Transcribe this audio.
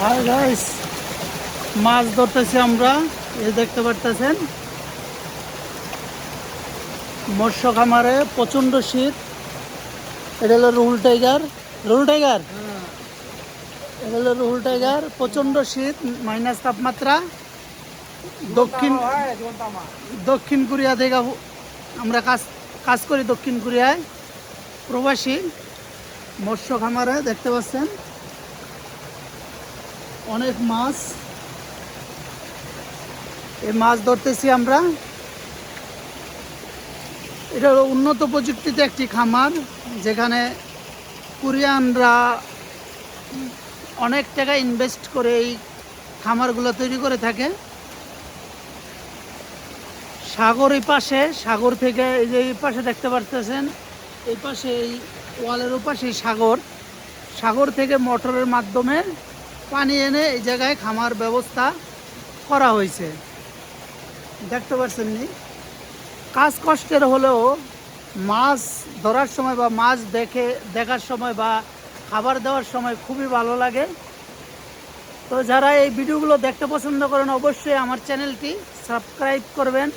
Hi guys, মাছ ধরতেছি আমরা। এই দেখতে পারতেছেন মৎস্য খামারে প্রচন্ড শীত। এটা হলো রুহুল টাইগার। রুহুল টাইগার, এটা হলো রুহুল টাইগার। প্রচন্ড শীত, মাইনাস তাপমাত্রা। দক্ষিণ দক্ষিণ কোরিয়া থেকে আমরা কাজ কাজ করি দক্ষিণ কোরিয়ায়, প্রবাসী। মৎস্য খামারে দেখতে পাচ্ছেন অনেক মাছ। এই মাছ ধরতেছি আমরা। এটা হলো উন্নত প্রযুক্তিতে একটি খামার, যেখানে কোরিয়ানরা অনেক টাকা ইনভেস্ট করে এই খামারগুলো তৈরি করে থাকে। সাগর এই পাশে, সাগর থেকে এই যে এই পাশে দেখতে পারতেছেন, এই পাশে এই ওয়ালের ওপাশে সাগর। সাগর থেকে মোটরের মাধ্যমে পানি এনে এই জায়গায় খামার ব্যবস্থা করা হয়েছে। দেখতে পাচ্ছেন নি? কাজ কষ্টের হলেও মাছ ধরার সময় বা মাছ দেখার সময় বা খাবার দেওয়ার সময় খুবই ভালো লাগে। তো যারা এই ভিডিওগুলো দেখতে পছন্দ করেন, অবশ্যই আমার চ্যানেলটি সাবস্ক্রাইব করবেন।